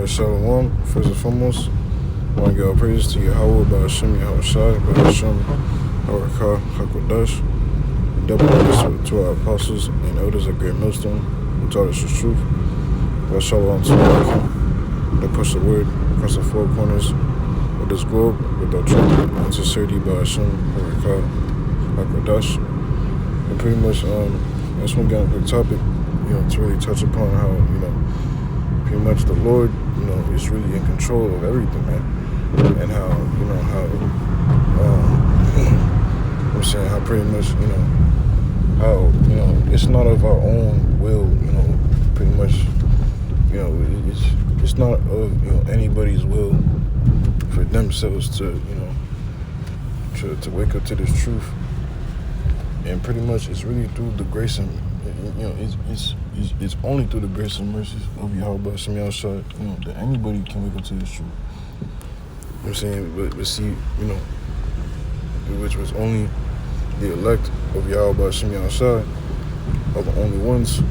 Shalom, first and foremost, I want to give all praise to Yahweh, by Hashem, Yahushai, by Hashem, Harakah, HaKodesh. Double praise to our apostles and elders at Great Millstone who taught us the truth. By Shalom to all that push the word across the four corners of this globe without truth and sincerity, by Hashem, Harakah, HaKodesh. And pretty much, I just want to get on a quick topic, to really touch upon how, pretty much the Lord, is really in control of everything, man. And how, I'm saying how pretty much, how, it's not of our own will, pretty much, it's not of, anybody's will for themselves to, to wake up to this truth. And pretty much it's really through the grace and, it's only through the grace and mercies of Yahweh Hashem Yahushua, that anybody can wake up to this truth. You know what I'm saying? But see, which was only the elect of Yahweh Hashem Yahushua are the only ones,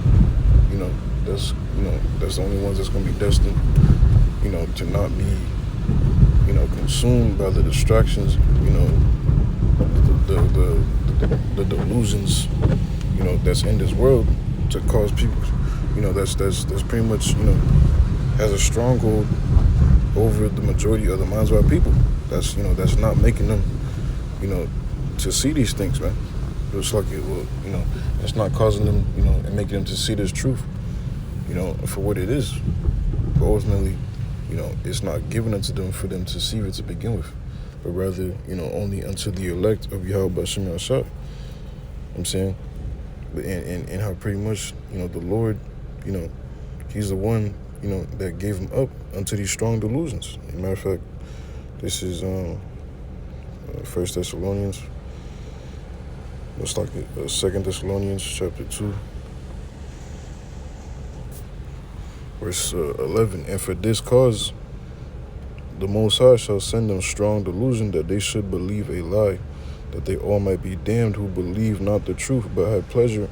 that's the only ones that's going to be destined, to not be, consumed by the distractions, the delusions, that's in this world to cause people, that's pretty much, has a stronghold over the majority of the minds of our people. That's, that's not making them, to see these things, man. It's like it will, it's not causing them, and making them to see this truth, for what it is. But ultimately, it's not given unto them for them to see it to begin with, but rather, only unto the elect of Yahweh Hashem Yahushua. I'm saying, and how pretty much, the Lord, He's the one, that gave him up unto these strong delusions. As a matter of fact, this is 1 Thessalonians. It's like 2 Thessalonians chapter 2, verse 11. And for this cause, the Most High shall send them strong delusion, that they should believe a lie, that they all might be damned who believe not the truth, but have pleasure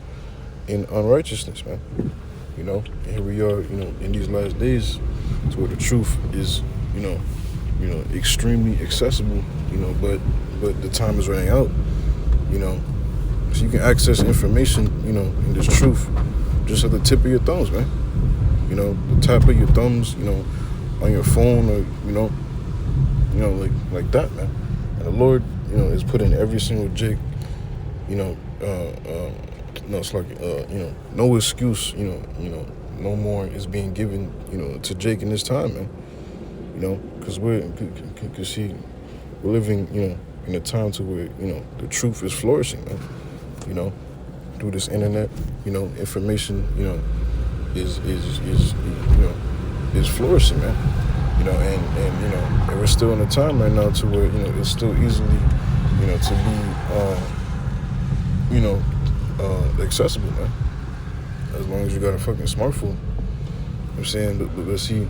in unrighteousness, man. And here we are, in these last days, to where the truth is, extremely accessible, but the time is running out, so you can access information, in this truth, just at the tip of your thumbs, man. The tap of your thumbs, on your phone, or, like that, man. And the Lord, is putting every single jig, it's like, no excuse, no more is being given, to Jake in this time, man. Because we're living, in a time to where, the truth is flourishing, man. Through this internet, information, is flourishing, man. And we're still in a time right now to where, it's still easily, to be, accessible, man. As long as you got a fucking smartphone. I'm saying, but see,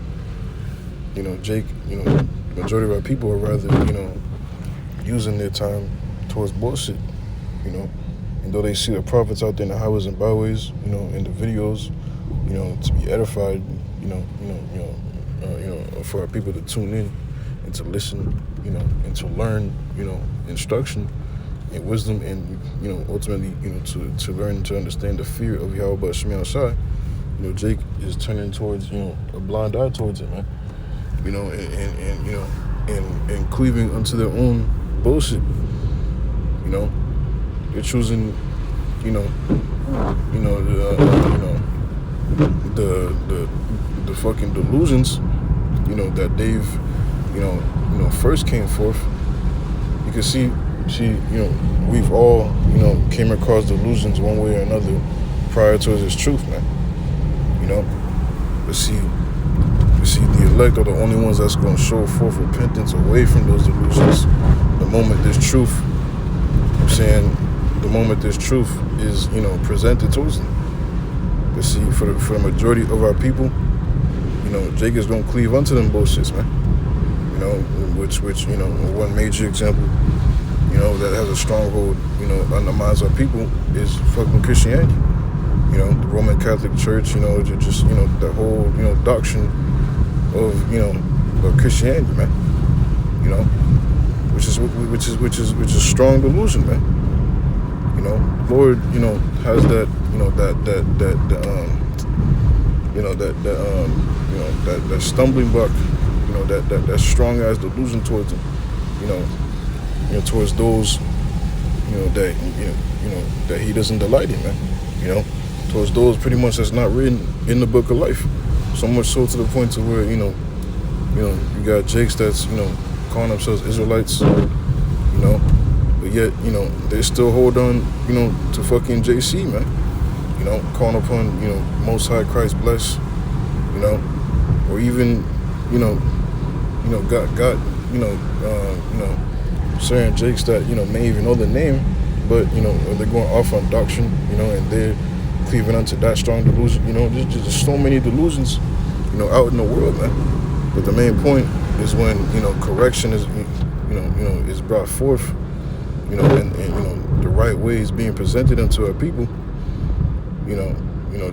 Jake, the majority of our people are rather, using their time towards bullshit, and though they see the prophets out there in the highways and byways, in the videos, to be edified, for our people to tune in and to listen, and to learn, instruction and wisdom, and ultimately, to learn to understand the fear of Yahweh Hashem Yahushua. Jake is turning towards, a blind eye towards it, man. And cleaving unto their own bullshit. They're choosing, the fucking delusions, that they've, first came forth. You can see, we've all, came across delusions one way or another prior to this truth, man. But see, the elect are the only ones that's going to show forth repentance away from those delusions. The moment this truth, the moment this truth is, presented towards them. But see, for the majority of our people, Jake is going to cleave unto them bullshits, man. Which one major example, that has a stronghold, on the minds of people is fucking Christianity. The Roman Catholic Church, just, the whole, doctrine of, of Christianity, man. You know, which is strong delusion, man. Lord, has that, that stumbling block, that strong ass delusion towards him, towards those, that he doesn't delight in, man. Towards those pretty much that's not written in the book of life. So much so to the point to where, you got Jakes that's, calling themselves Israelites, but yet, they still hold on, to fucking JC, man. Calling upon, Most High Christ bless, or even, got certain Jakes that, may even know the name, but, they're going off on doctrine, and they're cleaving onto that strong delusion. There's just so many delusions, out in the world, man. But the main point is when, correction is, is brought forth, and the right way is being presented unto our people.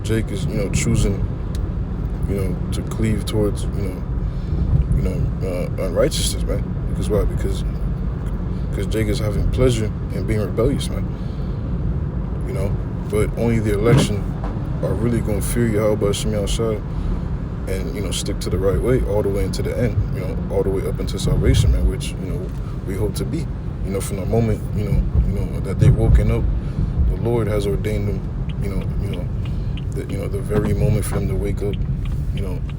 Jake is, choosing, to cleave towards, unrighteousness, man. Because why? Because Jake is having pleasure in being rebellious, man. But only the election are really going to fear Yahweh Hashem Yahushua and, stick to the right way all the way into the end, all the way up into salvation, man, which, we hope to be. From the moment, that they've woken up, the Lord has ordained them, the very moment for them to wake up,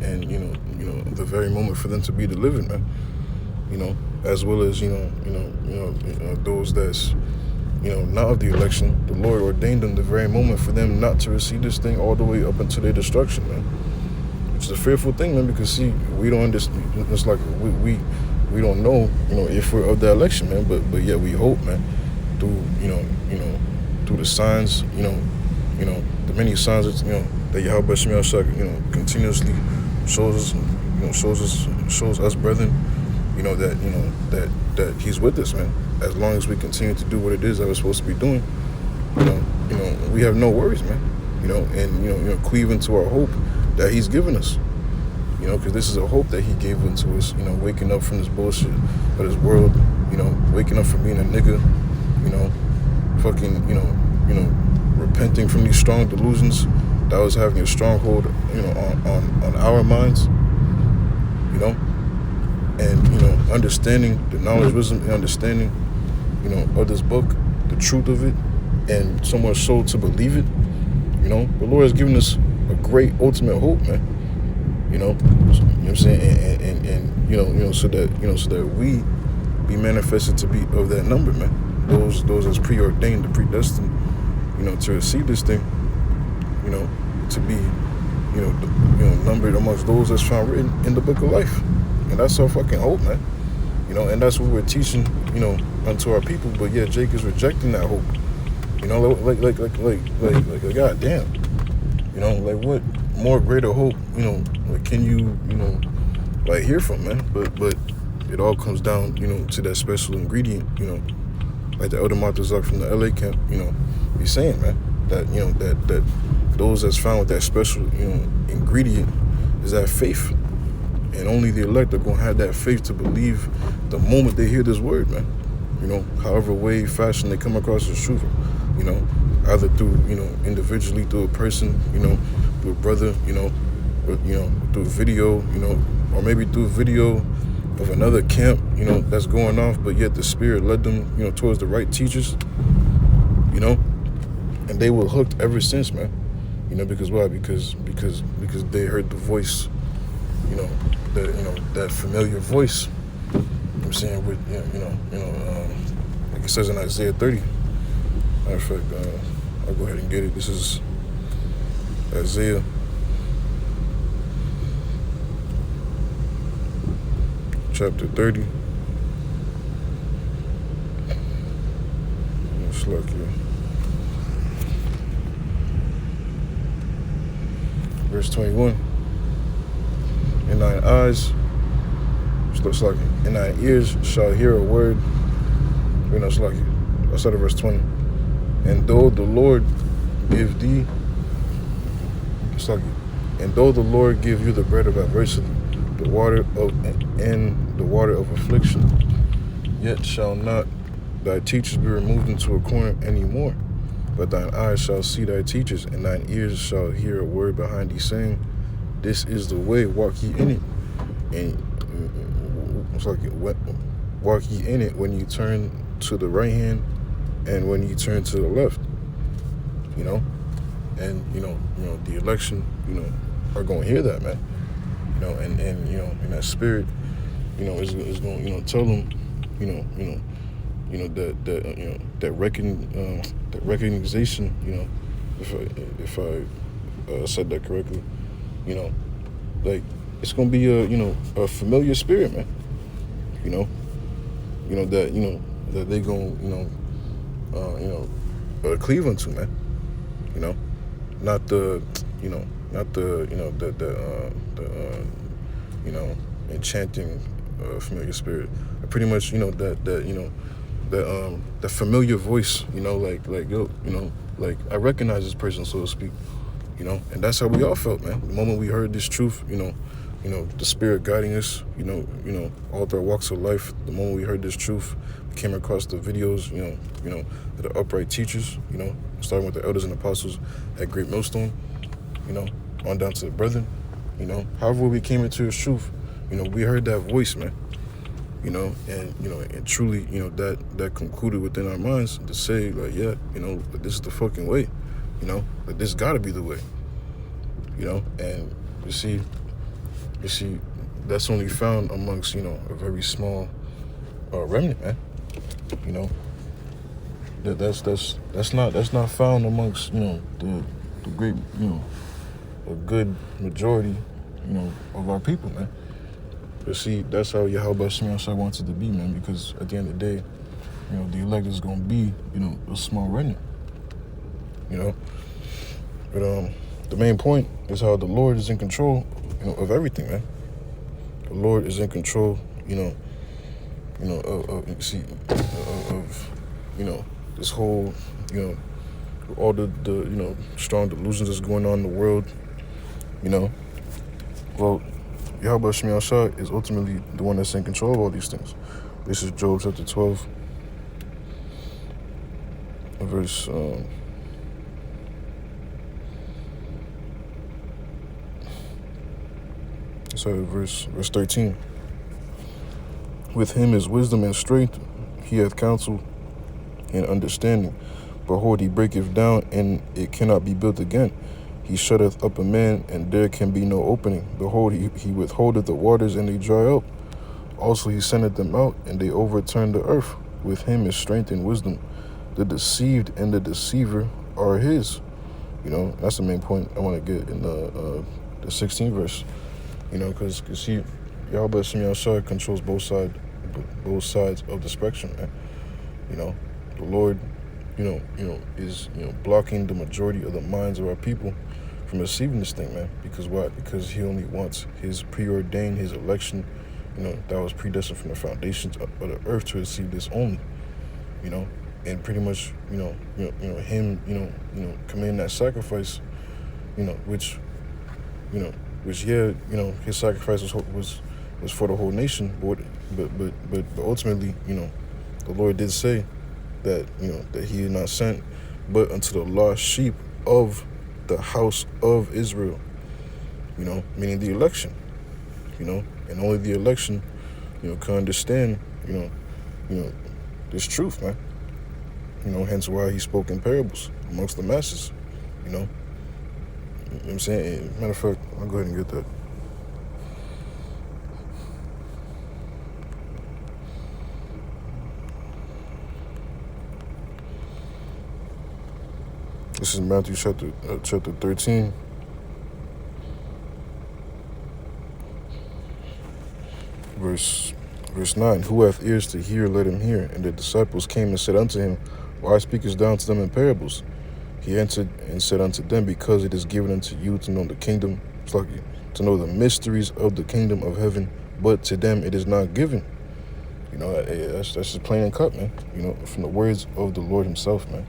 and, the very moment for them to be delivered, man. As well as, those that's, not of the election, the Lord ordained them the very moment for them not to receive this thing all the way up until their destruction, man. Which is a fearful thing, man, because, see, we don't understand. It's like we don't know, if we're of the election, man, but yet we hope, man, through, through the signs, the many signs that, that Yahweh Hashem Yahushua, continuously shows us, shows us brethren, that he's with us, man. As long as we continue to do what it is that we're supposed to be doing, we have no worries, man. And cleaving to our hope that he's given us. Because this is a hope that he gave unto us, waking up from this bullshit of this world, waking up from being a nigga, fucking, repenting from these strong delusions that was having a stronghold, on our minds, and, understanding the knowledge, wisdom, and understanding, of this book, the truth of it, and so much so to believe it. The Lord has given us a great ultimate hope, man. You know what I'm saying? And so that we be manifested to be of that number, man. Those that's preordained, the predestined, to receive this thing, to be, numbered amongst those that's found written in the book of life. And that's our fucking hope, man. And that's what we're teaching, unto our people. But yeah, Jake is rejecting that hope. Like goddamn. Like what more greater hope, can you, hear from, man? But it all comes down, to that special ingredient, like the Elder Martazak from the LA camp, be saying, man, that, that those that's found with that special, ingredient is that faith. And only the elect are going to have that faith to believe the moment they hear this word, man. However way, fashion they come across the truth, either through, individually through a person, through a brother, or, through a video, or maybe through a video of another camp, that's going off, but yet the Spirit led them, towards the right teachers, and they were hooked ever since, man. Because why? Because they heard the voice, that familiar voice. I'm saying with, like it says in Isaiah 30. Matter of fact, I'll go ahead and get it. This is Isaiah chapter 30. It's like verse 21. In thine eyes, looks like it. In thine ears shall hear a word. It's like it. I said verse 20. And though the Lord give thee, it's like it. And though the Lord give you the bread of adversity, the water of affliction. Yet shall not thy teachers be removed into a corner any more, but thine eyes shall see thy teachers, and thine ears shall hear a word behind thee, saying, This is the way, walk ye in it. And it's like, walk ye in it when you turn to the right hand and when you turn to the left. You know, and the election, are going to hear that, man. And in that spirit, is going, tell them, that recognition, if I said that correctly, like it's gonna be a familiar spirit, man. That they gonna cleave unto, man. Not the enchanting familiar spirit. Pretty much that familiar voice, like I recognize this person, so to speak, and that's how we all felt, man. The moment we heard this truth, the spirit guiding us, all through our walks of life. The moment we heard this truth, we came across the videos, the upright teachers, starting with the elders and apostles at Great Millstone, on down to the brethren, however we came into this truth, we heard that voice, man. And truly, that concluded within our minds to say, like, yeah, this is the fucking way, like this gotta be the way, and you see, that's only found amongst, a very small remnant, man. That's not found amongst, the great, a good majority, of our people, man. But see, that's how Yahweh Shemashai wants it to be, man, because at the end of the day, the elect is going to be, a small remnant, But the main point is how the Lord is in control, of everything, man. The Lord is in control, of this whole, all the strong delusions that's going on in the world, Well, Yahweh Shemashai is ultimately the one that's in control of all these things. This is Job chapter 12, verse verse 13. With him is wisdom and strength, he hath counsel and understanding. Behold, he breaketh down, and it cannot be built again. He shutteth up a man, and there can be no opening. Behold, he withholdeth the waters, and they dry up. Also he sendeth them out, and they overturn the earth. With him is strength and wisdom. The deceived and the deceiver are his. That's the main point I want to get in the 16th verse. Because see, Yahweh Shemashai controls both sides of the spectrum, man. The Lord, is blocking the majority of the minds of our people from receiving this thing, man. Because what? Because he only wants his preordained, his election, that was predestined from the foundations of the earth to receive this only, and pretty much, him, committing that sacrifice, which his sacrifice was for the whole nation, but ultimately, the Lord did say that that he is not sent but unto the lost sheep of the house of Israel, meaning the election, and only the election, can understand, this truth, man. Hence why he spoke in parables amongst the masses, You know what I'm saying? Matter of fact, I'll go ahead and get that. This is Matthew chapter 13. Verse 9. Who hath ears to hear, let him hear. And the disciples came and said unto him, Why speakest thou unto them in parables? He answered and said unto them, Because it is given unto you to know the kingdom, to know the mysteries of the kingdom of heaven, but to them it is not given. That's just plain and cut, man. From the words of the Lord himself, man.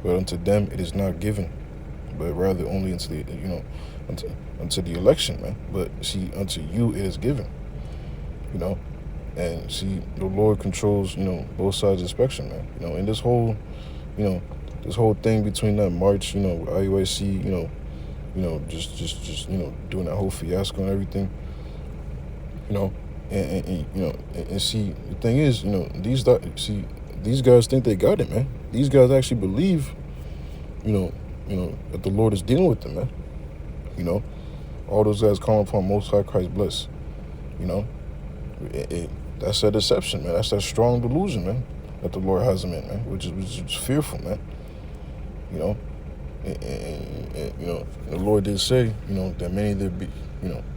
But unto them it is not given. but rather only into the unto the election, man. But see, unto you it is given, you know. And see, the Lord controls, both sides of the spectrum, man. And you know, this whole thing between that March, IUIC, just doing that whole fiasco and everything, you know, and see, the thing is, these guys think they got it, man. These guys actually believe, that the Lord is dealing with them, man. All those guys calling upon Most High Christ bless, that's that deception, man. That's that strong delusion, man, that the Lord has them in, man, which is fearful, man. And the Lord did say, that many there be,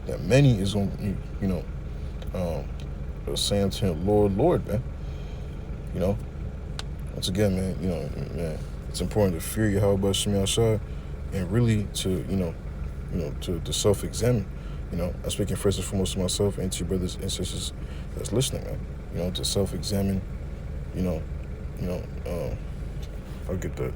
that many is going, saying to him, Lord, Lord, man. Once again, man, it's important to fear Yahweh Shem Yahshua and really to, to self-examine. I'm speaking first and foremost to myself and to your brothers and sisters that's listening, man. To self-examine, I'll get that.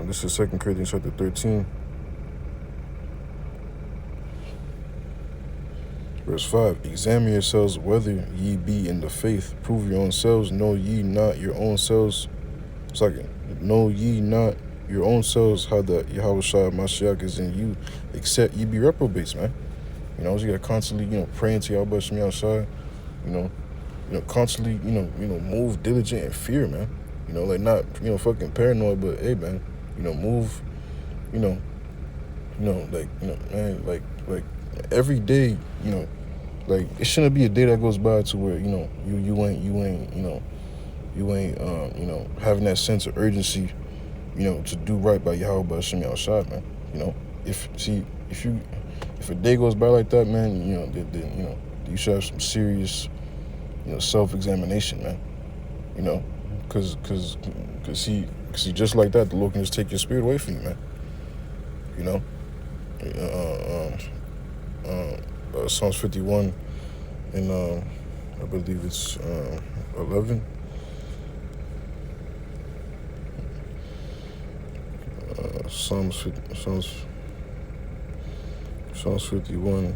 This is 2 Corinthians chapter 13. Verse 5, examine yourselves whether ye be in the faith. Prove your own selves. Know ye not your own selves. Know ye not your own selves how that Yahweh Shai Mashiach is in you, except ye be reprobates, man. You gotta constantly, pray into Yahweh Shem Yahshua, constantly, move diligent in fear, man. Not, fucking paranoid, but hey, man, move, man, like every day, it shouldn't be a day that goes by to where, you ain't having that sense of urgency, to do right by Yahweh Shem Yahshua, man. If a day goes by like that, man, then you should have some serious, self-examination, man. Cause see, just like that, the Lord can just take your spirit away from you, man. Psalms 51 and I believe it's 11. Psalms 51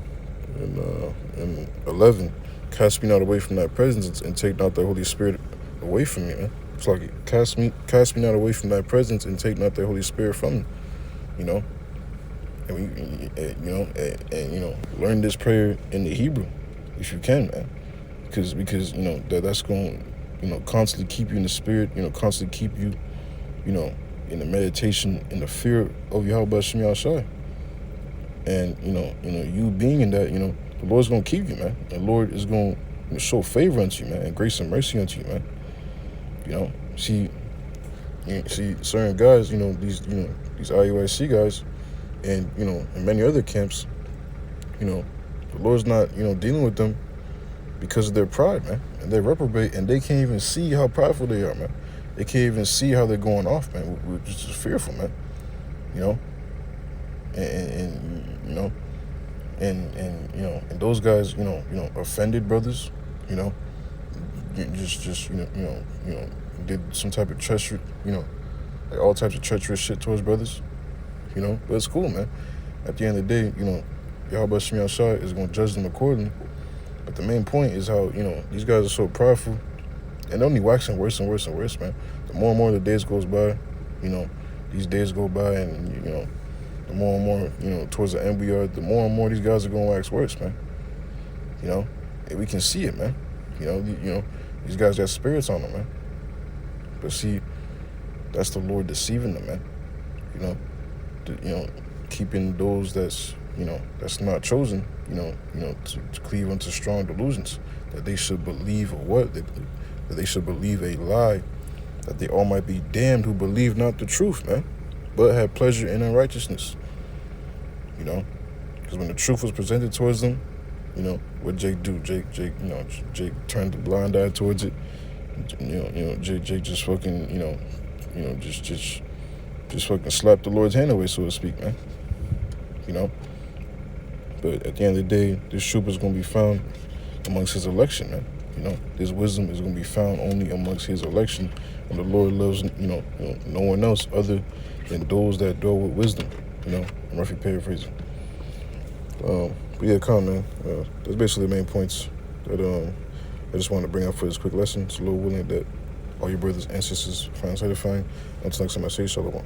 and 11. Cast me not away from thy presence and take not thy Holy Spirit away from me, man. It's like, cast me not away from thy presence and take not thy Holy Spirit from me, And learn this prayer in the Hebrew, if you can, man, because that's going, constantly keep you in the spirit, constantly keep you, in the meditation, in the fear of Yahweh Shem Yahshua, and you being in that, the Lord's gonna keep you, man. The Lord is gonna show favor unto you, man, and grace and mercy unto you, man. See certain guys, these IUIC guys, and in many other camps, the Lord's not dealing with them because of their pride, man, and they reprobate, and they can't even see how prideful they are, man. They can't even see how they're going off, man. We're just fearful, man. And those guys, offended brothers, just did some type of treacherous, like all types of treacherous shit towards brothers, but it's cool, man. At the end of the day, Yahweh Shem Yahshua is going to judge them accordingly. But the main point is how, these guys are so prideful, and they're only waxing worse and worse and worse, man. The more and more the days goes by, these days go by, and, the more and more, towards the end we are, the more and more these guys are going to wax worse, man. And we can see it, man. These guys got spirits on them, man. But see, that's the Lord deceiving them, man. Keeping those that's not chosen, to cleave unto strong delusions, that they should believe that they should believe a lie, that they all might be damned who believe not the truth, man, but have pleasure in unrighteousness. Because when the truth was presented towards them, what Jake do? Jake turned the blind eye towards it. Jake just fucking, just fucking slapped the Lord's hand away, so to speak, man. But at the end of the day, this truth is going to be found amongst his election, man. This wisdom is going to be found only amongst his election, and the Lord loves, no one else other than those that dwell with wisdom. I'm roughly paraphrasing. But yeah, man. That's basically the main points that I just wanted to bring up for this quick lesson. It's a little willing that all your brothers and sisters find satisfying. Until next time, I say shalom.